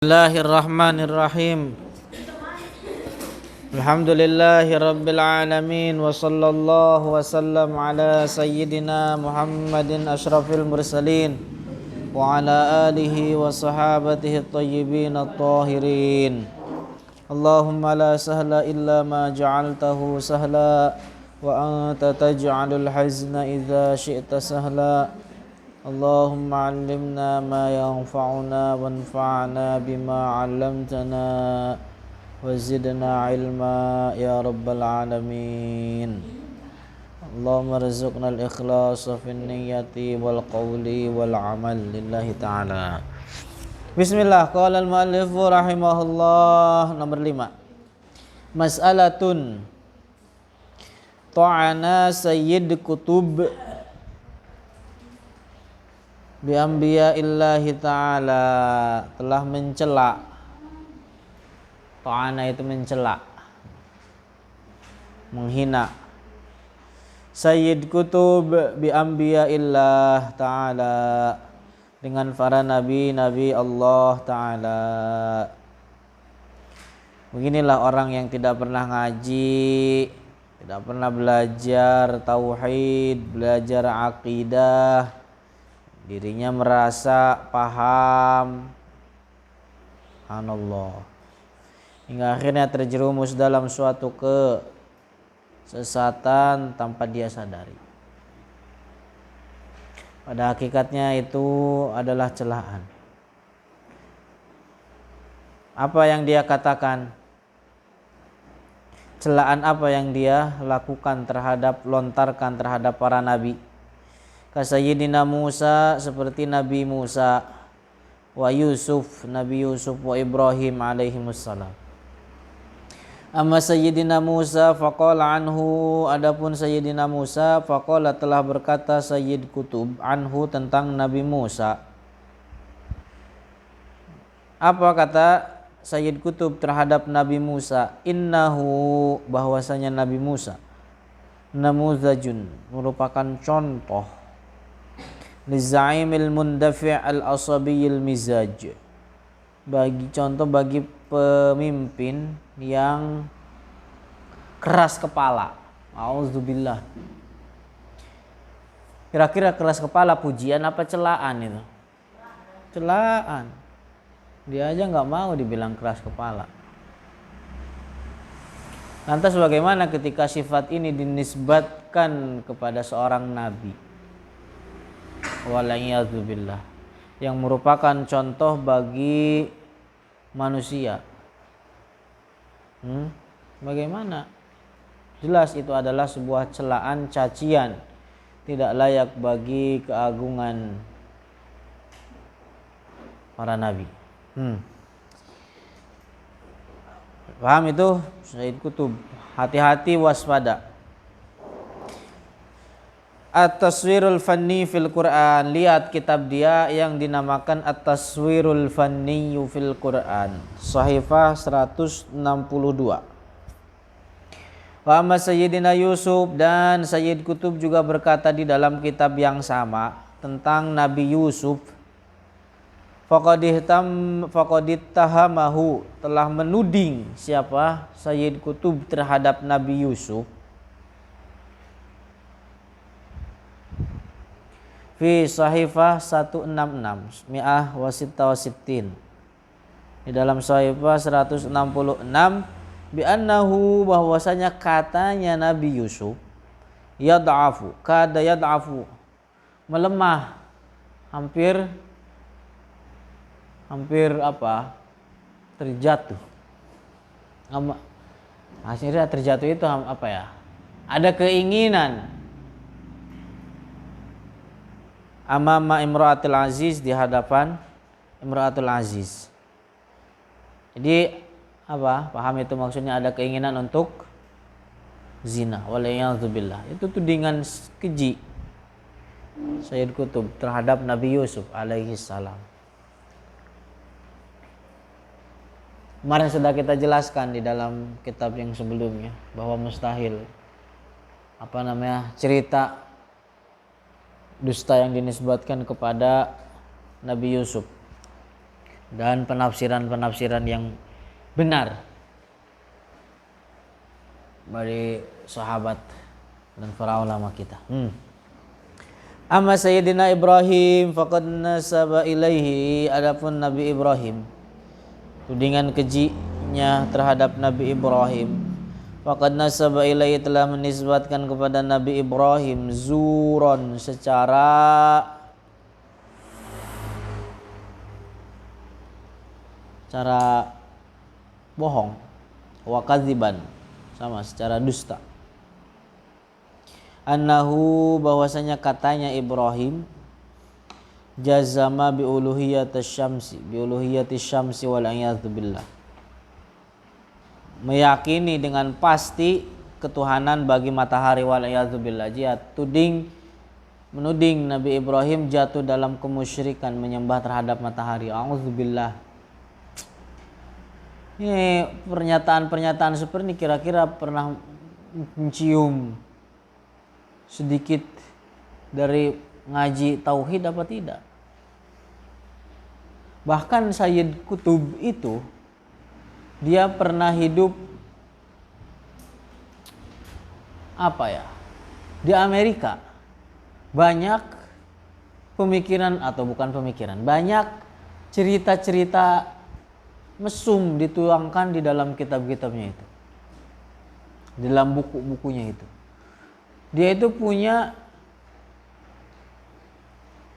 Bismillahirrahmanirrahim. Alhamdulillahi rabbil alamin wa sallallahu wa sallam ala sayyidina Muhammadin asyrafil mursalin wa ala alihi wa sahabatihi at-tayyibin at-tahirin. Allahumma la sahla illa ma ja'altahu sahla wa anta taj'alul hazna idza syi'ta sahla. Allahumma 'allimna ma yanfa'una wanfa'na bima 'allamtana wa zidna 'ilma ya rabbal alamin. Allahumma rzuqna al-ikhlasa fin niyyati wal qawli wal 'amal lillahi ta'ala. Bismillah. Qala al-mu'allif rahimahullah. Nomor 5. Mas'alatun ta'ana sayyid kutub bi anbiya'illahi ta'ala, telah mencela. Ta'ana itu mencela, menghina. Sayyid kutub bi anbiya'illah ta'ala, dengan para nabi-nabi Allah ta'ala. Beginilah orang yang tidak pernah ngaji, tidak pernah belajar tauhid, belajar akidah, dirinya merasa paham, subhanallah, hingga akhirnya terjerumus dalam suatu kesesatan tanpa dia sadari. Pada hakikatnya itu adalah celaan. Apa yang dia katakan? Celaan apa yang dia lakukan lontarkan terhadap para nabi? Sayyidina Musa, seperti Nabi Musa, wa Yusuf, Nabi Yusuf, wa Ibrahim alaihimussalam. Amma Sayyidina Musa faqala anhu, adapun Sayyidina Musa faqala, telah berkata Sayyid Kutub anhu, tentang Nabi Musa. Apa kata Sayyid Kutub terhadap Nabi Musa? Innahu, bahwasanya Nabi Musa, namuzajun, merupakan contoh, lizaimil mundafi' al-asabiyil mizaj, bagi pemimpin yang keras kepala. Auzubillah. Kira-kira keras kepala pujian apa celaan itu? Celaan. Dia aja nggak mau dibilang keras kepala. Lantas bagaimana ketika sifat ini dinisbatkan kepada seorang nabi? Wala'iyadzubillah, yang merupakan contoh bagi manusia. Bagaimana? Jelas itu adalah sebuah celaan, cacian, tidak layak bagi keagungan para nabi. Paham itu Sayyid Kutub? Hati-hati, waspada. At-Taswirul Fanni fil Quran, lihat kitab dia yang dinamakan At-Taswirul Fanni fil Quran, Sahifah 162. Wa amma Sayyidina Yusuf, dan Sayyid Kutub juga berkata di dalam kitab yang sama tentang Nabi Yusuf, faqadittahamahu, telah menuding siapa? Sayyid Kutub terhadap Nabi Yusuf. Fi sahifah 166 mi'ah wasita wasittin, di dalam sahifah 166, bi annahu, bahwasanya katanya Nabi Yusuf, yad'afu, kada yad'afu, melemah, hampir apa? Terjatuh. Akhirnya terjatuh itu apa ya? Ada keinginan amama imra'atul aziz, di hadapan imra'atul aziz. Jadi apa? Paham itu maksudnya, ada keinginan untuk zina. Wala'iyadzubillah. Itu tudingan keji Sayyid Kutub terhadap Nabi Yusuf alaihi salam. Kemarin sudah kita jelaskan di dalam kitab yang sebelumnya bahwa mustahil cerita dusta yang dinisbatkan kepada Nabi Yusuf. dan penafsiran-penafsiran yang benar dari sahabat dan para ulama kita. Amma Sayyidina Ibrahim faqad nasaba ilaihi, adapun Nabi Ibrahim, tudingan kejinya terhadap Nabi Ibrahim, faqad nasaba ilaihi, telah menisbatkan kepada Nabi Ibrahim zuron, secara bohong, wa kadziban, sama secara dusta. Annahu, bahwasanya katanya Ibrahim, jazama bi uluhiyatis syamsi wal a'yadzu billah, meyakini dengan pasti ketuhanan bagi matahari wal a'yadzu billah. Dia menuding Nabi Ibrahim jatuh dalam kemusyrikan, menyembah terhadap matahari. A'udzubillah. Ini pernyataan-pernyataan seperti ini kira-kira pernah mencium sedikit dari ngaji tauhid apa tidak? Bahkan Sayyid Qutb itu dia pernah hidup di Amerika. Banyak banyak cerita-cerita mesum dituangkan di dalam kitab-kitabnya itu, di dalam buku-bukunya itu. Dia itu punya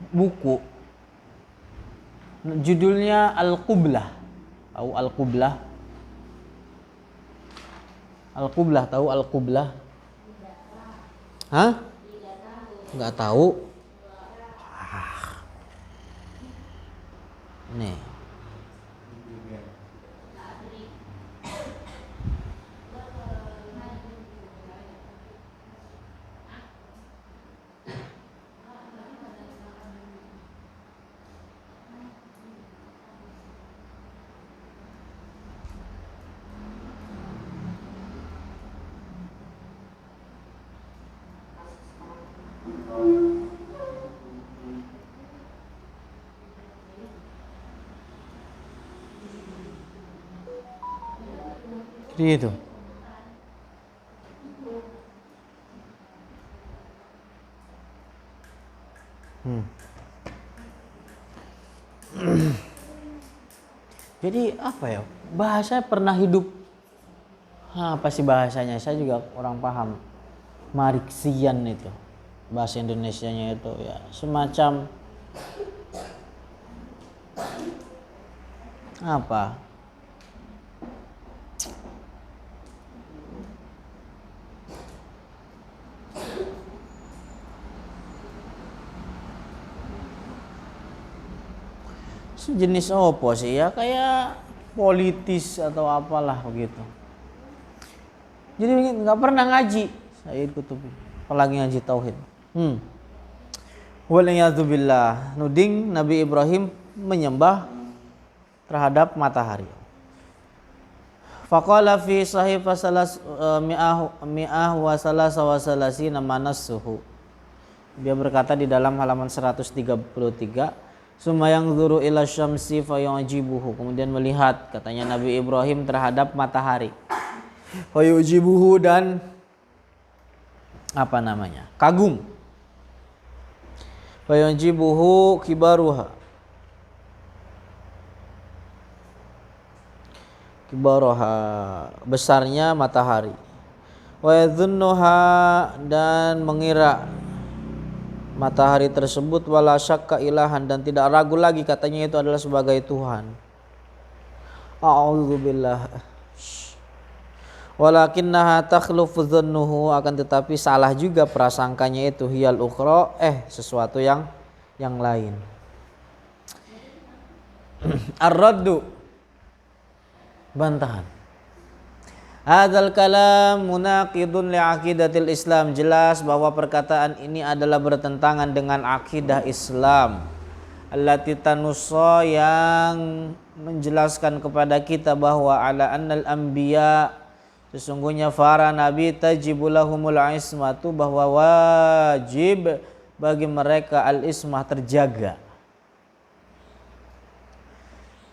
buku judulnya Al-Qublah. Tahu Al-Qublah? Al-Qublah, tahu Al-Qublah? Hah? Enggak tahu. Nih. Itu. Jadi bahasa pernah hidup. Apa sih bahasanya? Saya juga kurang paham. Mariksian itu. Bahasa Indonesianya itu ya semacam apa? Sejenis apa sih ya, kayak politis atau apalah begitu. Jadi nggak pernah ngaji Sayyid Qutb, apalagi ngaji tauhid. Waliyadzubillah, nuding Nabi Ibrahim menyembah terhadap matahari. Faqala fi sahifa mi'ah wa salasina manassuhu. Dia berkata di dalam halaman 133, Sumayang zuru ila syamsi fayujibuhu, kemudian melihat, katanya Nabi Ibrahim, terhadap matahari. Fayujibuhu, dan kagum. Fayujibuhu kibaruha, besarnya matahari. Wa yadhunnuha, dan mengira matahari tersebut, wala syakka ilahan, dan tidak ragu lagi katanya itu adalah sebagai Tuhan. A'udzubillah. Walakinnaha takhlufu dzannuhu, akan tetapi salah juga prasangkanya itu, hiyal ukhra, sesuatu yang lain. Ar-raddu, bantahan. Hadzal kalam munaqidun li'aqidatil Islam, jelas bahwa perkataan ini adalah bertentangan dengan akidah Islam. Allati tanussa, yang menjelaskan kepada kita bahwa ala annal anbiya, sesungguhnya para nabi, tajibu lahumul ismatu, bahwa wajib bagi mereka al-ismah, terjaga.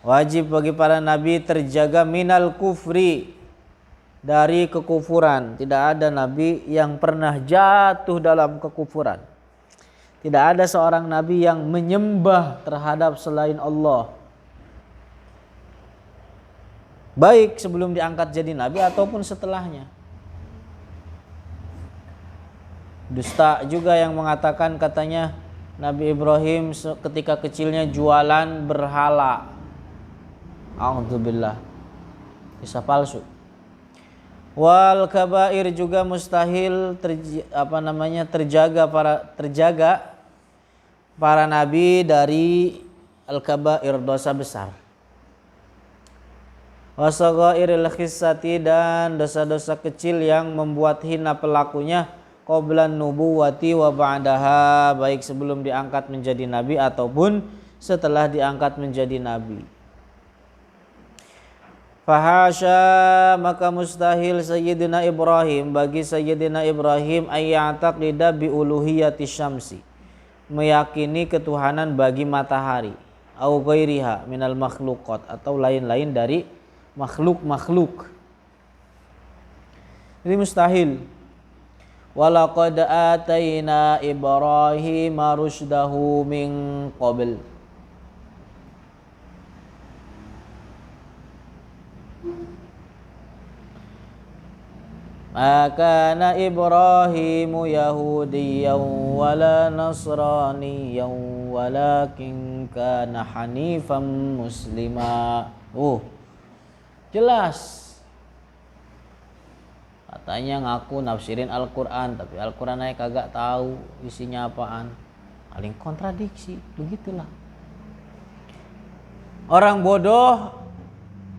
Wajib bagi para nabi terjaga minal kufri, dari kekufuran. Tidak ada nabi yang pernah jatuh dalam kekufuran. Tidak ada seorang nabi yang menyembah terhadap selain Allah, baik sebelum diangkat jadi nabi ataupun setelahnya. Dusta juga yang mengatakan katanya Nabi Ibrahim ketika kecilnya jualan berhala. A'udzubillah. Bisa palsu. Wal kabair juga mustahil terjaga para nabi dari al kabair, dosa besar. Wasaghairil khissati, dan dosa-dosa kecil yang membuat hina pelakunya qablan nubuwati wa ba'daha, baik sebelum diangkat menjadi nabi ataupun setelah diangkat menjadi nabi. Fahasya, maka mustahil Sayyidina Ibrahim, bagi Sayyidina Ibrahim ayya'taqida bi uluhiyati syamsi, meyakini ketuhanan bagi matahari, au ghairiha minal makhluqat, atau lain-lain dari makhluk-makhluk. Ini mustahil. Walaqad atayna Ibrahim rusydahu min qabl. Maka Ibrahimu Yahudiyan wala Nasraniyan walakin kana hanifan muslima. Jelas. Katanya ngaku nafsirin Al-Quran, tapi Al-Quran aja kagak tahu isinya apaan. Paling kontradiksi, begitulah. Orang bodoh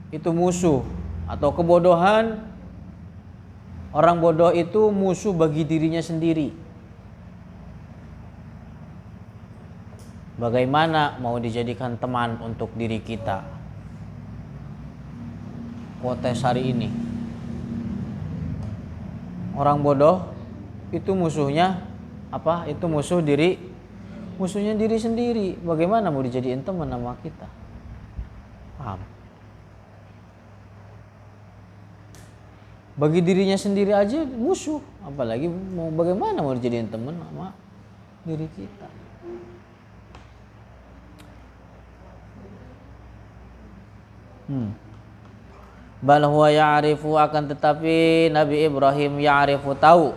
itu musuh, atau kebodohan. Orang bodoh itu musuh bagi dirinya sendiri. Bagaimana mau dijadikan teman untuk diri kita? Quotes hari ini. Orang bodoh itu musuhnya apa? Itu musuhnya diri sendiri. Bagaimana mau dijadiin teman sama kita? Paham? Bagi dirinya sendiri aja musuh, apalagi bagaimana mau dijadiin teman sama diri kita. Bal huwa ya'rifu, akan tetapi Nabi Ibrahim ya'rifu, tahu,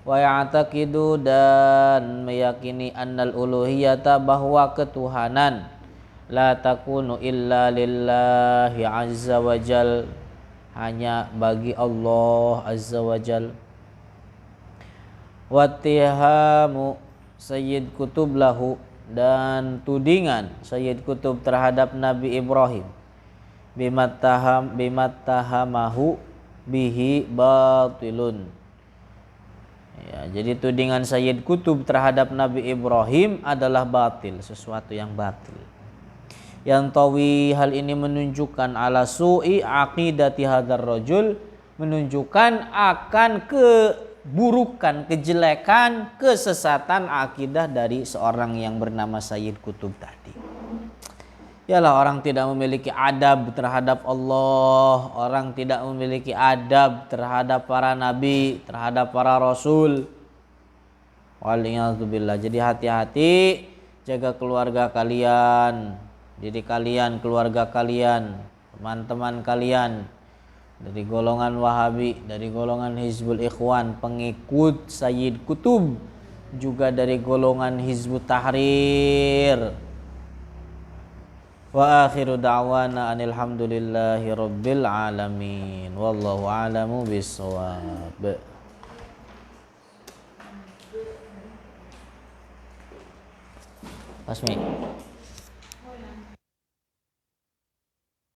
wa ya'taqidu, dan meyakini annal uluhiyata, bahwa ketuhanan la takunu illa lillahi azza wa jal, hanya bagi Allah azza wa jal. Wattihamu Sayyid Kutub lahu, dan tudingan Sayyid Kutub terhadap Nabi Ibrahim bimattahamahu bihi batilun. Ya, jadi tudingan Sayyid Kutub terhadap Nabi Ibrahim adalah batil, sesuatu yang batil. Yang tawi, hal ini menunjukkan ala su'i aqidati hadzal rajul, menunjukkan akan keburukan, kejelekan, kesesatan akidah dari seorang yang bernama Sayyid Kutub tadi. Yalah, orang tidak memiliki adab terhadap Allah, orang tidak memiliki adab terhadap para nabi, terhadap para rasul. Waliyadzubillah. Jadi hati-hati, jaga keluarga kalian, diri kalian, keluarga kalian, teman-teman kalian dari golongan Wahabi, dari golongan Hizbul Ikhwan, pengikut Sayyid Kutub, juga dari golongan Hizbut Tahrir. Wa akhiru da'wana anil hamdulillahi rabbil alamin. Wallahu a'lamu bissawab. Pasmi.